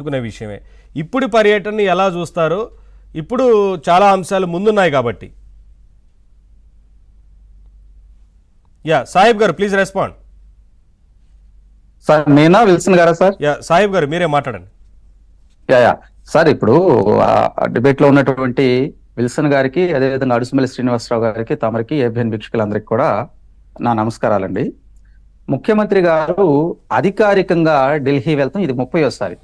అనుకునే విషయమే. ఇప్పుడు పర్యటనని ఎలా చూస్తారు? ఇప్పుడు చాలా అంశాలు ముందున్నాయి కాబట్టి. సాహిబ్ గారు ప్లీజ్ రెస్పాండ్. సార్ నేనా విల్సన్ గారా సార్? సాహిబ్ గారు మీరే మాట్లాడండి. సార్ ఇప్పుడు డిబేట్ లో ఉన్నటువంటి విల్సన్ గారికి, అదేవిధంగా అడుసుమల్లి శ్రీనివాసరావు గారికి, తమరికి, ఏబిఎన్ వీక్షకులందరికీ కూడా నా నమస్కారాలండి. ముఖ్యమంత్రి గారు అధికారికంగా ఢిల్లీ వెళ్తాం ఇది 30వ సారి.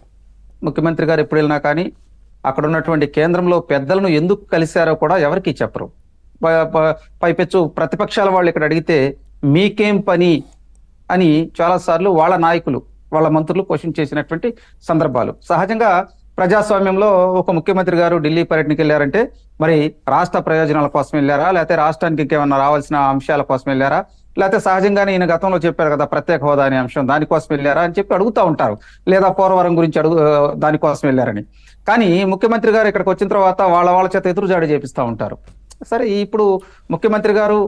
ముఖ్యమంత్రి గారు ఎప్పుడు వెళ్ళినా కానీ అక్కడ ఉన్నటువంటి కేంద్రంలో పెద్దలను ఎందుకు కలిశారో కూడా ఎవరికి చెప్పరు. పైపెచ్చు ప్రతిపక్షాల వాళ్ళు ఇక్కడ అడిగితే మీకేం పని అని చాలా సార్లు వాళ్ళ నాయకులు, వాళ్ళ మంత్రులు క్వశ్చన్ చేసినటువంటి సందర్భాలు సహజంగా. ప్రజాస్వామ్యంలో ఒక ముఖ్యమంత్రి గారు ఢిల్లీ పర్యటనకి వెళ్ళారంటే మరి రాష్ట్ర ప్రయోజనాల కోసం వెళ్ళారా, లేకపోతే రాష్ట్రానికి ఇంకేమన్నా రావాల్సిన అంశాల కోసం వెళ్ళారా, లేకపోతే సహజంగానే ఈయన గతంలో చెప్పారు కదా ప్రత్యేక హోదా అనే అంశం, దానికోసం వెళ్ళారా అని చెప్పి అడుగుతూ ఉంటారు. లేదా పోలవరం గురించి దానికోసం వెళ్ళారని. కానీ ముఖ్యమంత్రి గారు ఇక్కడికి వచ్చిన తర్వాత వాళ్ళ చేత ఎదురుజాడు చేపిస్తూ ఉంటారు. సరే, ఇప్పుడు ముఖ్యమంత్రి గారు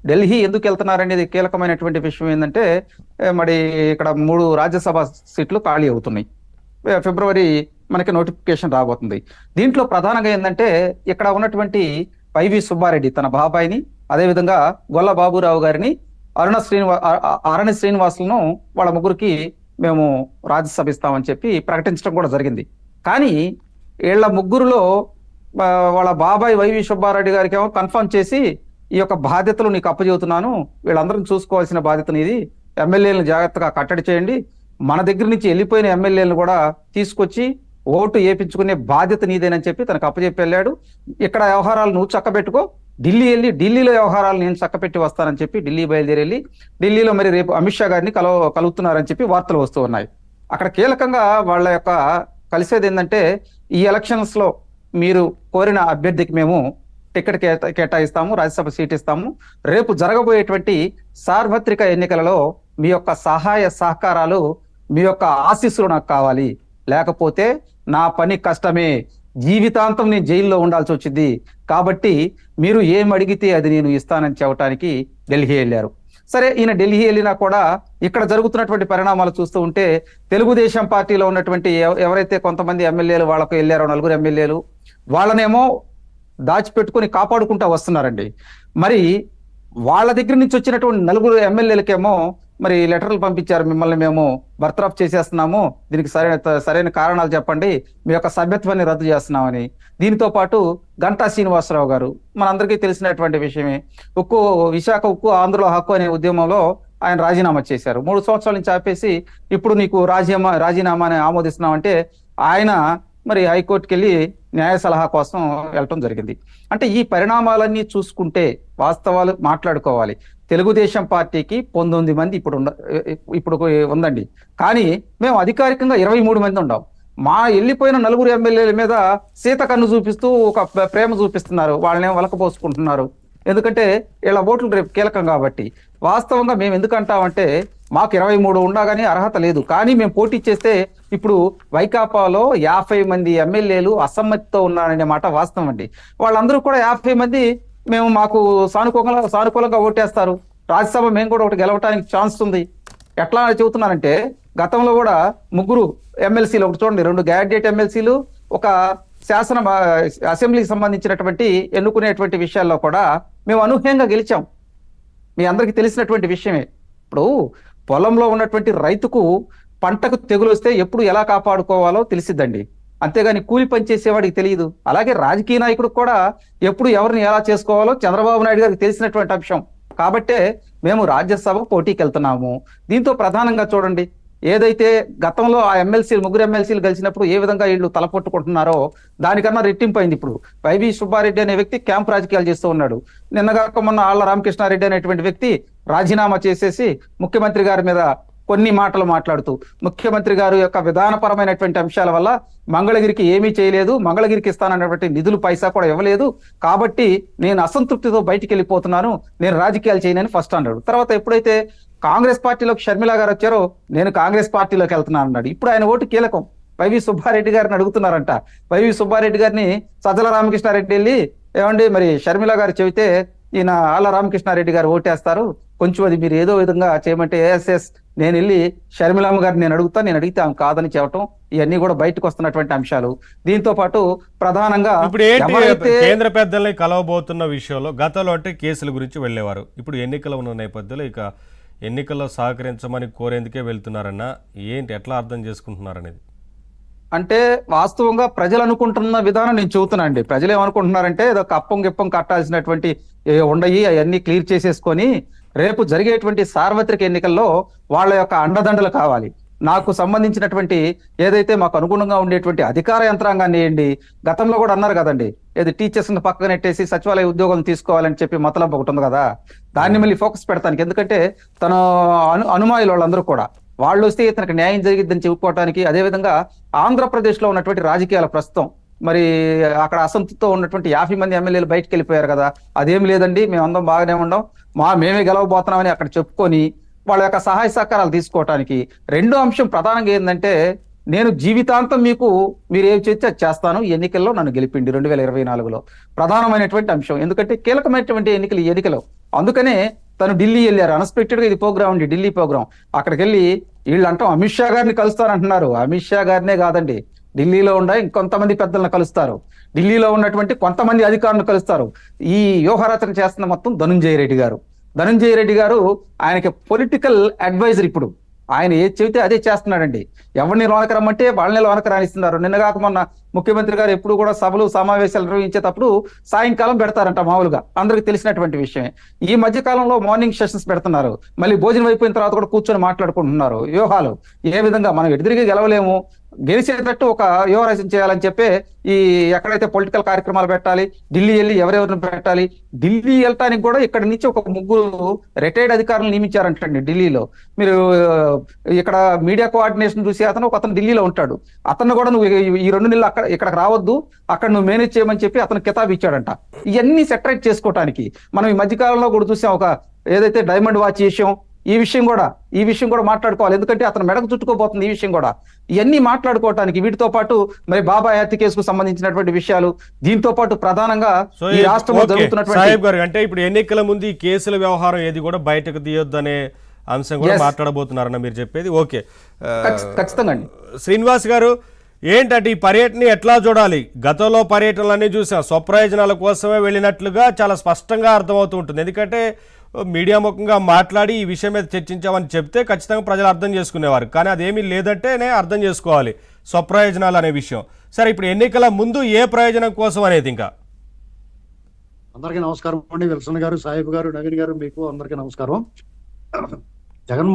ఢిల్లీ ఎందుకు వెళ్తున్నారనేది కీలకమైనటువంటి విషయం ఏంటంటే, మరి ఇక్కడ 3 రాజ్యసభ సీట్లు ఖాళీ అవుతున్నాయి. ఫిబ్రవరి మనకి నోటిఫికేషన్ రాబోతుంది. దీంట్లో ప్రధానంగా ఏంటంటే ఇక్కడ ఉన్నటువంటి వైవి సుబ్బారెడ్డి తన బాబాయిని, అదేవిధంగా గొల్ల బాబురావు గారిని, అరణ్య శ్రీనివాసులను వాళ్ళ ముగ్గురికి మేము రాజ్యసభ ఇస్తామని చెప్పి ప్రకటించడం కూడా జరిగింది. కానీ వీళ్ళ ముగ్గురులో వాళ్ళ బాబాయ్ వైవి సుబ్బారెడ్డి గారికి ఏమో కన్ఫర్మ్ చేసి ఈ యొక్క బాధ్యతలు నీకు అప్పచెబుతున్నాను, వీళ్ళందరం చూసుకోవాల్సిన బాధ్యతని ఇది, ఎమ్మెల్యేలను జాగ్రత్తగా కట్టడి చేయండి, మన దగ్గర నుంచి వెళ్ళిపోయిన ఎమ్మెల్యేలను కూడా తీసుకొచ్చి ఓటు వేయించుకునే బాధ్యత నీదేనని చెప్పి తనకు అప్పచెప్పి వెళ్ళాడు. ఇక్కడ వ్యవహారాలు నువ్వు చక్కబెట్టుకో, ఢిల్లీ వెళ్ళి ఢిల్లీలో వ్యవహారాలు నేను చక్కపెట్టి వస్తానని చెప్పి ఢిల్లీ బయలుదేరి వెళ్ళి ఢిల్లీలో మరి రేపు అమిత్ షా గారిని కలుగుతున్నారని చెప్పి వార్తలు వస్తూ ఉన్నాయి. అక్కడ కీలకంగా వాళ్ళ యొక్క కలిసేది ఏంటంటే, ఈ ఎలక్షన్స్ లో మీరు కోరిన అభ్యర్థికి మేము టికెట్ కేటాయిస్తాము, రాజ్యసభ సీట్ ఇస్తాము, రేపు జరగబోయేటువంటి సార్వత్రిక ఎన్నికలలో మీ యొక్క సహాయ సహకారాలు, మీ యొక్క ఆశీస్సులు నాకు కావాలి, లేకపోతే నా పని కష్టమే, జీవితాంతం నేను జైల్లో ఉండాల్సి వచ్చింది, కాబట్టి మీరు ఏం అడిగితే అది నేను ఇస్తానని చెప్పడానికి ఢిల్లీ వెళ్ళారు. సరే, ఈయన ఢిల్లీ వెళ్ళినా కూడా ఇక్కడ జరుగుతున్నటువంటి పరిణామాలు చూస్తూ ఉంటే తెలుగుదేశం పార్టీలో ఉన్నటువంటి ఎవరైతే కొంతమంది ఎమ్మెల్యేలు వాళ్ళకు వెళ్ళారో, 4 ఎమ్మెల్యేలు, వాళ్ళనేమో దాచిపెట్టుకుని కాపాడుకుంటా వస్తున్నారండి. మరి వాళ్ళ దగ్గర నుంచి వచ్చినటువంటి 4 ఎమ్మెల్యేలకేమో మరి లెటర్లు పంపించారు, మిమ్మల్ని మేము బర్తరఫ్ చేసేస్తున్నాము, దీనికి సరైన కారణాలు చెప్పండి, మీ యొక్క సభ్యత్వాన్ని రద్దు చేస్తున్నామని. దీనితో పాటు గంటా శ్రీనివాసరావు గారు మనందరికీ తెలిసినటువంటి విషయమే, విశాఖ ఉక్కు ఆంధ్రలో హక్కు అనే ఉద్యమంలో ఆయన రాజీనామా చేశారు. 3 సంవత్సరాల నుంచి ఆపేసి ఇప్పుడు నీకు రాజీనామాని ఆమోదిస్తున్నామంటే ఆయన మరి హైకోర్టుకి వెళ్ళి న్యాయ సలహా కోసం వెళ్ళటం జరిగింది. అంటే ఈ పరిణామాలన్నీ చూసుకుంటే వాస్తవాలు మాట్లాడుకోవాలి. తెలుగుదేశం పార్టీకి 19 మంది ఇప్పుడు ఉందండి, కానీ మేము అధికారికంగా 23 మంది ఉన్నాం. మా వెళ్ళిపోయిన 4 ఎమ్మెల్యేల మీద సీత కన్ను చూపిస్తూ ఒక ప్రేమ చూపిస్తున్నారు, వాళ్ళనేమో వలకపోసుకుంటున్నారు. ఎందుకంటే వీళ్ళ ఓట్లు రేపు కీలకం కాబట్టి. వాస్తవంగా మేము ఎందుకంటామంటే, మాకు 23 ఉండగానే అర్హత లేదు, కానీ మేము పోటీ చేస్తే ఇప్పుడు వైకాపాలో 50 మంది ఎమ్మెల్యేలు అసమ్మతితో ఉన్నారనే మాట వాస్తవం అండి. వాళ్ళందరూ కూడా 50 మంది మాకు సానుకూలంగా ఓటేస్తారు, రాజ్యసభ మేము కూడా ఒకటి గెలవటానికి ఛాన్స్ ఉంది. ఎట్లా చెబుతున్నారంటే, గతంలో కూడా 3 ఎమ్మెల్సీలు, ఒకటి చూడండి, 2 గ్రాడ్యుయేట్ ఎమ్మెల్సీలు, ఒక అసెంబ్లీకి సంబంధించినటువంటి ఎన్నుకునేటువంటి విషయాల్లో కూడా మేము అనూహ్యంగా గెలిచాం. మీ అందరికీ తెలిసినటువంటి విషయమే. ఇప్పుడు పొలంలో ఉన్నటువంటి రైతుకు పంటకు తెగులు వస్తే ఎప్పుడు ఎలా కాపాడుకోవాలో తెలిసిద్దండి, అంతేగాని కూలి పని చేసేవాడికి తెలియదు. అలాగే రాజకీయ నాయకుడికి కూడా ఎప్పుడు ఎవరిని ఎలా చేసుకోవాలో చంద్రబాబు నాయుడు గారికి తెలిసినటువంటి అంశం. కాబట్టే మేము రాజ్యసభ పోటీకి వెళ్తున్నాము. దీంతో ప్రధానంగా చూడండి, ఏదైతే గతంలో ఆ 3 ఎమ్మెల్సీలు కలిసినప్పుడు ఏ విధంగా వీళ్ళు తలపొట్టుకుంటున్నారో దానికన్నా రెట్టింపైంది. ఇప్పుడు వైవి సుబ్బారెడ్డి అనే వ్యక్తి క్యాంప్ రాజకీయాలు చేస్తూ ఉన్నాడు. నిన్నగాక మొన్న ఆళ్ల రామకృష్ణారెడ్డి అనేటువంటి వ్యక్తి రాజీనామా చేసేసి ముఖ్యమంత్రి గారి మీద కొన్ని మాటలు మాట్లాడుతూ, ముఖ్యమంత్రి గారు యొక్క విధానపరమైనటువంటి అంశాల వల్ల మంగళగిరికి ఏమీ చేయలేదు, మంగళగిరికి ఇస్తానన్నటువంటి నిధులు పైసా కూడా ఇవ్వలేదు, కాబట్టి నేను అసంతృప్తితో బయటికి వెళ్ళిపోతున్నాను, నేను రాజకీయాలు చేయనని ఫస్ట్ అన్నాడు. తర్వాత ఎప్పుడైతే కాంగ్రెస్ పార్టీలోకి షర్మిల గారు వచ్చారో నేను కాంగ్రెస్ పార్టీలోకి వెళ్తున్నాను అన్నాడు. ఇప్పుడు ఆయన ఓటు కీలకం. వైవి సుబ్బారెడ్డి గారిని అడుగుతున్నారంట. వైవి సుబ్బారెడ్డి గారిని సజ్జల రామకృష్ణారెడ్డి వెళ్ళి, ఏమండి మరి షర్మిల గారు చెబితే ఈయన ఆళ్ల రామకృష్ణారెడ్డి గారు ఓటేస్తారు, కొంచెం అది మీరు ఏదో విధంగా చేయమంటే ఎస్ నేను వెళ్ళి షర్మిలమ్మ గారిని నేను అడిగితే ఆమె కాదని చెప్పటం, ఇవన్నీ కూడా బయటకు వస్తున్నటువంటి అంశాలు. దీంతో పాటు ప్రధానంగా ఇప్పుడు ఏంటి ఎవరైతే కేంద్ర పెద్దల్ని కలవబోతున్న విషయంలో గతంలో అంటే కేసుల గురించి వెళ్ళేవారు, ఇప్పుడు ఎన్నికలు ఉన్న నేపథ్యంలో ఇక ఎన్నికల్లో సహకరించమని కోరేందుకే వెళ్తున్నారన్న ఏంటి ఎట్లా అర్థం చేసుకుంటున్నారనేది? అంటే వాస్తవంగా ప్రజలు అనుకుంటున్న విధానం నేను చెబుతున్నా అండి. ప్రజలు ఏమనుకుంటున్నారంటే ఏదో కప్పం గిప్పం కట్టాల్సినటువంటి ఉండయి అవన్నీ క్లియర్ చేసేసుకొని రేపు జరిగేటువంటి సార్వత్రిక ఎన్నికల్లో వాళ్ళ యొక్క అండదండలు కావాలి. నాకు సంబంధించినటువంటి ఏదైతే మాకు అనుగుణంగా ఉండేటువంటి అధికార యంత్రాంగాన్ని వేయండి. గతంలో కూడా అన్నారు కదండి, ఏది టీచర్స్ ని పక్కన నెట్టేసి సచివాలయ ఉద్యోగం తీసుకోవాలని చెప్పి మతలం ఒకటి ఉంది కదా, దాన్ని మళ్ళీ ఫోకస్ పెడతానికి. ఎందుకంటే తన అనుమాయులు వాళ్ళందరూ కూడా వాళ్ళు వస్తే ఇతనికి న్యాయం జరిగిద్దని చెప్పుకోవటానికి. అదేవిధంగా ఆంధ్రప్రదేశ్ లో ఉన్నటువంటి రాజకీయాల ప్రస్తుతం మరి అక్కడ అసంతృప్తితో ఉన్నటువంటి 50 మంది ఎమ్మెల్యేలు బయటకు వెళ్ళిపోయారు కదా, అదేం లేదండి మేమందరం బాగానే ఉండం, మేమే గెలవబోతున్నామని అక్కడ చెప్పుకొని వాళ్ళ యొక్క సహాయ సహకారాలు తీసుకోవటానికి. రెండో అంశం ప్రధానంగా ఏంటంటే, నేను జీవితాంతం మీరు ఏం చేస్తే అది చేస్తాను, ఈ ఎన్నికల్లో నన్ను గెలిపిండి 2024లో ప్రధానమైనటువంటి అంశం. ఎందుకంటే కీలకమైనటువంటి ఎన్నికలు. అందుకనే తను ఢిల్లీ వెళ్ళారు. అన్ఎక్స్పెక్టెడ్ గా ఇది ప్రోగ్రామ్ అండి, ఢిల్లీ ప్రోగ్రామ్. అక్కడికి వెళ్ళి వీళ్ళు అంటాం అమిత్ షా గారిని కలుస్తారంటున్నారు. అమిత్ షా గారినే కాదండి, ఢిల్లీలో ఉండే ఇంకొంతమంది పెద్దలను కలుస్తారు, ఢిల్లీలో ఉన్నటువంటి కొంతమంది అధికారులను కలుస్తారు. ఈ వ్యూహరచన చేస్తున్న మొత్తం ధనుంజయ రెడ్డి గారు ఆయనకి పొలిటికల్ అడ్వైజర్. ఇప్పుడు ఆయన ఏది చెబితే అదే చేస్తున్నాడండి. ఎవరిని లోనకి రమ్మంటే వాళ్ళని లోనకి రాణిస్తున్నారు. నిన్నగాక మొన్న ముఖ్యమంత్రి గారు ఎప్పుడు కూడా సభలు సమావేశాలు నిర్వహించేటప్పుడు సాయంకాలం పెడతారంట, మామూలుగా అందరికి తెలిసినటువంటి విషయమే. ఈ మధ్య కాలంలో మార్నింగ్ సెషన్స్ పెడుతున్నారు, మళ్ళీ భోజనం అయిపోయిన తర్వాత కూడా కూర్చొని మాట్లాడుకుంటున్నారు. వ్యూహాలు ఏ విధంగా మనం ఎదురుగా గెలవలేము, గెలిచేటట్టు ఒక వ్యూహరచన చేయాలని చెప్పి ఈ ఎక్కడైతే పొలిటికల్ కార్యక్రమాలు పెట్టాలి, ఢిల్లీ వెళ్ళి ఎవరెవరిని పెట్టాలి. ఢిల్లీ వెళ్ళటానికి కూడా ఇక్కడ నుంచి ఒక 3 రిటైర్డ్ అధికారులు నియమించారంటండి ఢిల్లీలో. మీరు ఇక్కడ మీడియా కోఆర్డినేషన్ చూసి అతను ఢిల్లీలో ఉంటాడు. అతను కూడా నువ్వు ఈ 2 నెలలు ఇక్కడికి రావద్దు, అక్కడ నువ్వు మేనేజ్ చేయమని చెప్పి అతను కితాబ్ ఇచ్చాడంట. ఇవన్నీ సెటరేట్ చేసుకోవటానికి మనం ఈ మధ్యకాలంలో కూడా చూసాం, ఒక ఏదైతే డైమండ్ వాచ్ విషయం, ఈ విషయం కూడా మాట్లాడుకోవాలి. ఎందుకంటే అతను మెడకు చుట్టుకోబోతుంది ఈ విషయం కూడా. ఇవన్నీ మాట్లాడుకోవటానికి వీటితో పాటు మరి బాబాయ్ హత్య కేసుకు సంబంధించినటువంటి విషయాలు, దీంతో పాటు ప్రధానంగా ఈ రాష్ట్రంలో జరుగుతున్నటువంటి అంటే ఇప్పుడు ఎన్నికల ముందు ఈ కేసుల వ్యవహారం ఏది కూడా బయటకు తీయొద్దనే అంశం కూడా మాట్లాడబోతున్నారన్న మీరు చెప్పేది. ఓకే, ఖచ్చితంగా అండి. శ్రీనివాస్ గారు, ఏంటంటే ఈ పర్యటన ఎట్లా చూడాలి? గతంలో పర్యటనలన్నీ చూసాం, స్వప్రయోజనాల కోసమే వెళ్ళినట్లుగా చాలా స్పష్టంగా అర్థమవుతూ ఉంటుంది. ఎందుకంటే మీడియా ముఖంగా మాట్లాడి ఈ విషయం మీద చర్చించామని చెప్తే ఖచ్చితంగా ప్రజలు అర్థం చేసుకునేవారు, కానీ అదేమీ లేదంటేనే అర్థం చేసుకోవాలి స్వప్రయోజనాలు అనే విషయం. సరే, ఇప్పుడు ఎన్నికల ముందు ఏ ప్రయోజనం కోసం అనేది ఇంకా అందరికీ నమస్కారం అండి. విల్సన్ గారు, సాహిబ్ గారు, నవీన్ గారు, మీకు అందరికీ నమస్కారం. జగన్మోహన్